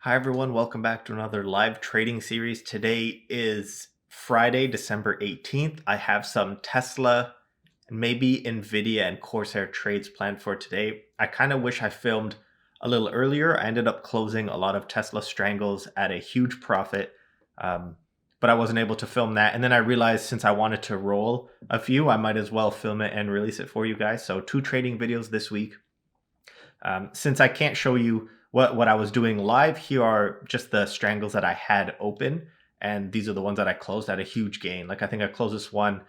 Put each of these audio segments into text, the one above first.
Hi everyone, welcome back to another live trading series. Today is Friday, December 18th. I have some Tesla and maybe Nvidia and Corsair trades planned for today. I kind of wish I filmed a little earlier. I ended up closing a lot of Tesla strangles at a huge profit, but I wasn't able to film that. And then I realized since I wanted to roll a few, I might as well film it and release it for you guys. So 2 trading videos this week. Since I can't show you what I was doing live, here are just the strangles that I had open. And these are the ones that I closed at a huge gain. Like I think I closed this one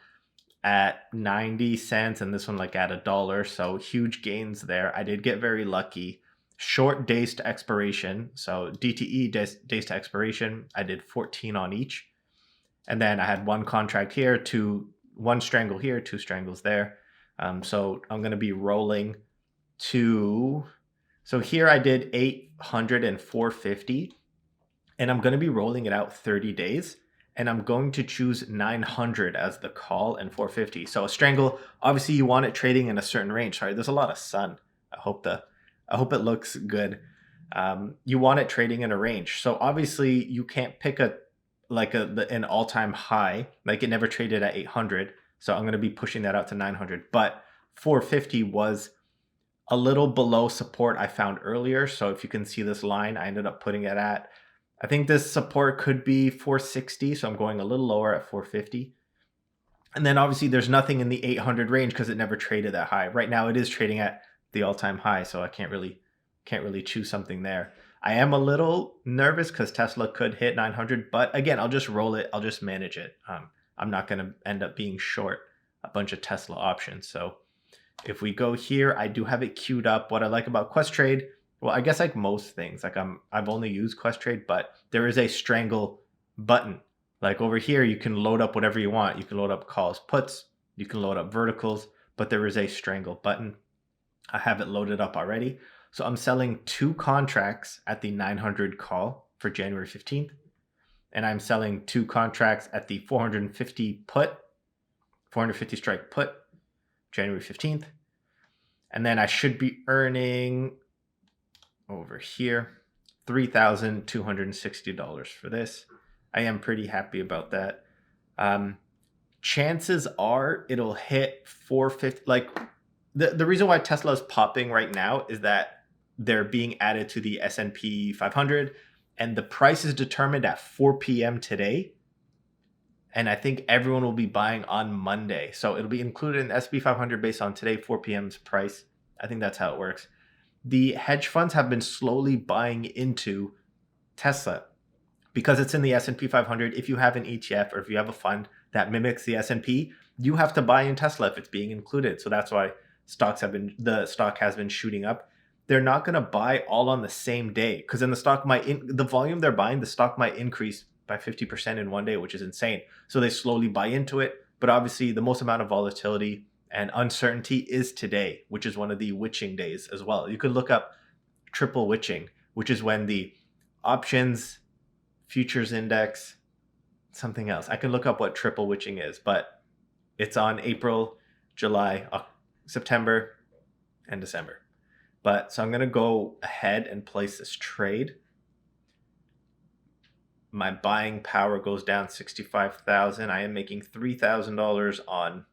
at 90 cents and this one like at $1. So huge gains there. I did get very lucky. Short days to expiration. So DTE days to expiration, I did 14 on each. And then I had one contract here, one strangle here, 2 strangles there. So I'm going to be rolling so here I did 800 and 450, and I'm going to be rolling it out 30 days, and I'm going to choose 900 as the call and 450. So a strangle, obviously you want it trading in a certain range. Sorry, there's a lot of sun. I hope it looks good. You want it trading in a range. So obviously you can't pick an all-time high. Like it never traded at 800. So I'm going to be pushing that out to 900, but 450 was a little below support I found earlier. So if you can see this line, I ended up putting it at, I think this support could be 460. So I'm going a little lower at 450. And then obviously there's nothing in the 800 range because it never traded that high. Right now it is trading at the all-time high. So I can't really choose something there. I am a little nervous because Tesla could hit 900, but again, I'll just roll it. I'll just manage it. I'm not going to end up being short a bunch of Tesla options. So if we go here, I do have it queued up. What I like about Questrade, well, I guess like most things, like I've only used Questrade, but there is a strangle button. Like over here, you can load up whatever you want. You can load up calls, puts, you can load up verticals, but there is a strangle button. I have it loaded up already. So I'm selling 2 contracts at the 900 call for January 15th. And I'm selling 2 contracts at the 450 strike put, January 15th. And then I should be earning over here $3,260 for this. I am pretty happy about that. Chances are it'll hit 450. Like the reason why Tesla is popping right now is that they're being added to the S&P 500 and the price is determined at 4 p.m. today. And I think everyone will be buying on Monday. So it'll be included in the S&P 500 based on today, 4 p.m.'s price. I think that's how it works. The hedge funds have been slowly buying into Tesla because it's in the S&P 500. If you have an ETF or if you have a fund that mimics the S&P, you have to buy in Tesla if it's being included. So that's why the stock has been shooting up. They're not going to buy all on the same day because then the volume they're buying, the stock might increase by 50% in one day, which is insane. So they slowly buy into it. But obviously the most amount of volatility and uncertainty is today, which is one of the witching days as well. You could look up triple witching, which is when the options, futures index, something else. I can look up what triple witching is, but it's on April, July, September, and December. So I'm going to go ahead and place this trade. My buying power goes down 65,000. I am making $3,000 on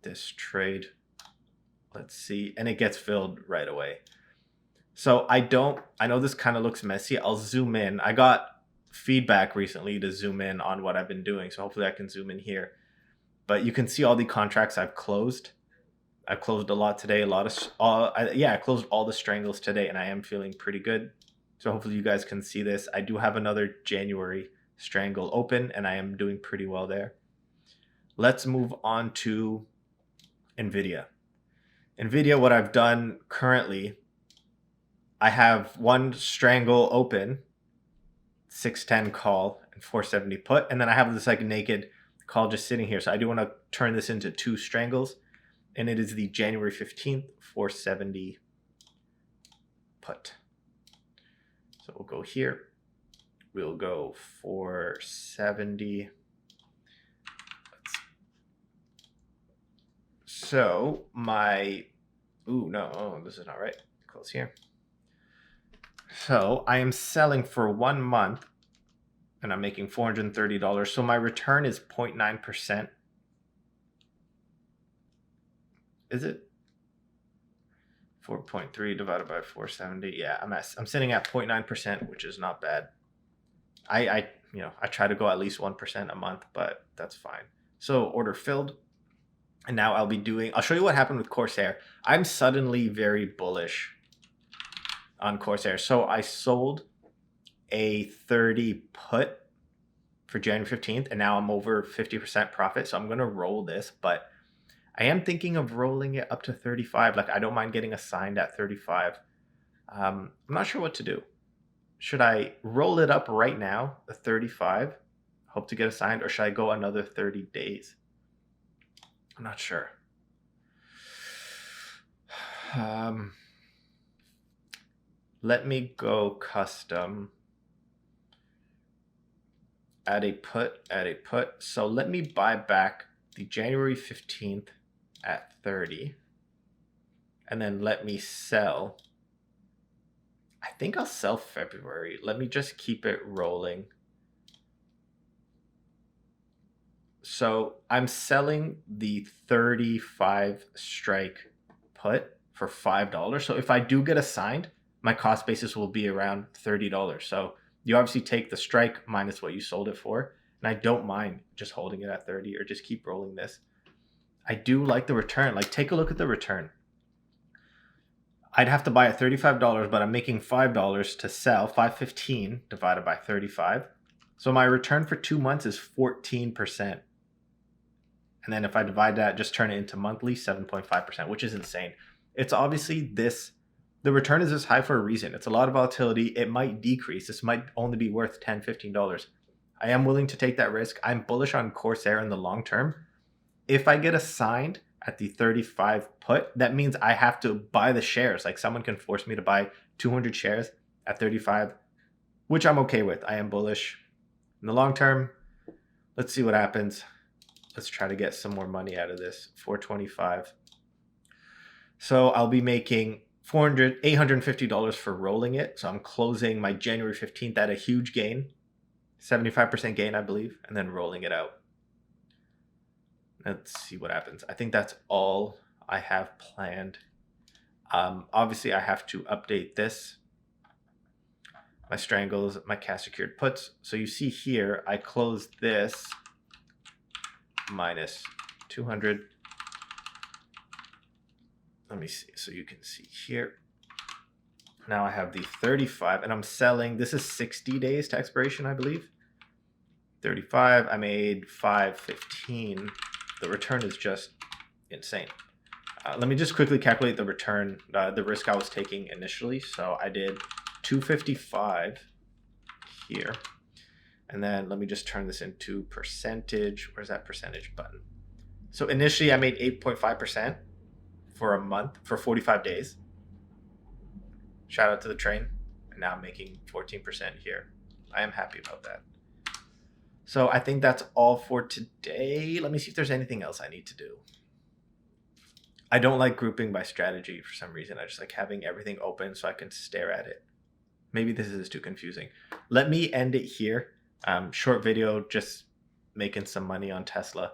this trade. Let's see. And it gets filled right away. So I know this kind of looks messy. I'll zoom in. I got feedback recently to zoom in on what I've been doing. So hopefully I can zoom in here. But you can see all the contracts I've closed. I closed a lot today. I closed all the strangles today and I am feeling pretty good. So hopefully you guys can see this. I do have another January strangle open and I am doing pretty well there. Let's move on to Nvidia. Nvidia, what I've done currently, I have 1 strangle open, 610 call and 470 put, and then I have this like naked call just sitting here. So I do want to turn this into 2 strangles, and it is the January 15th 470 put. So we'll go here. We'll go 470. So this is not right. Close here. So I am selling for 1 month and I'm making $430. So my return is 0.9%. Is it? 4.3 divided by 470. Yeah, I'm sitting at 0.9%, which is not bad. I try to go at least 1% a month, but that's fine. So order filled. And now I'll show you what happened with Corsair. I'm suddenly very bullish on Corsair. So I sold a 30 put for January 15th, and now I'm over 50% profit. So I'm going to roll this, but I am thinking of rolling it up to 35. Like, I don't mind getting assigned at 35. I'm not sure what to do. Should I roll it up right now, the 35, hope to get assigned, or should I go another 30 days? I'm not sure. Let me go custom. Add a put. So let me buy back the January 15th at 30. And then let me sell. I think I'll sell February. Let me just keep it rolling. So I'm selling the 35 strike put for $5. So if I do get assigned, my cost basis will be around $30. So you obviously take the strike minus what you sold it for. And I don't mind just holding it at 30 or just keep rolling this. I do like the return. Like, take a look at the return. I'd have to buy at $35, but I'm making $5 to sell. $5.15 divided by 35. So my return for 2 months is 14%. And then if I divide that, just turn it into monthly, 7.5%, which is insane. It's obviously the return is this high for a reason. It's a lot of volatility. It might decrease. This might only be worth $10, $15. I am willing to take that risk. I'm bullish on Corsair in the long term. If I get assigned at the 35 put, that means I have to buy the shares. Like, someone can force me to buy 200 shares at 35, which I'm okay with. I am bullish in the long term. Let's see what happens. Let's try to get some more money out of this. 425. So I'll be making $850 for rolling it. So I'm closing my January 15th at a huge gain, 75% gain, I believe, and then rolling it out. Let's see what happens. I think that's all I have planned. Obviously, I have to update this. My strangles, my cash secured puts. So you see here, I closed this minus 200. Let me see. So you can see here. Now I have the 35 and I'm selling. This is 60 days to expiration, I believe. 35. I made 515. The return is just insane. Let me just quickly calculate the return, the risk I was taking initially. So I did 255 here. And then let me just turn this into percentage. Where's that percentage button? So initially I made 8.5% for a month, for 45 days. Shout out to the train. And now I'm making 14% here. I am happy about that. So I think that's all for today. Let me see if there's anything else I need to do. I don't like grouping by strategy for some reason. I just like having everything open so I can stare at it. Maybe this is too confusing. Let me end it here. Short video, just making some money on Tesla.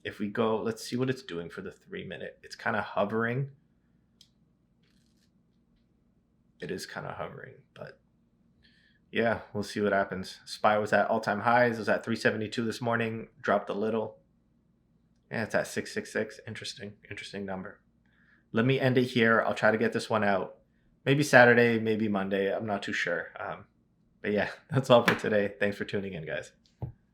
If we go, let's see what it's doing for the 3 minute. It's kind of hovering. It is kind of hovering, but yeah, we'll see what happens. SPY was at all-time highs. It was at 372 this morning, dropped a little. Yeah, it's at 666. Interesting number. Let me end it here. I'll try to get this one out. Maybe Saturday, maybe Monday. I'm not too sure. But yeah, that's all for today. Thanks for tuning in, guys.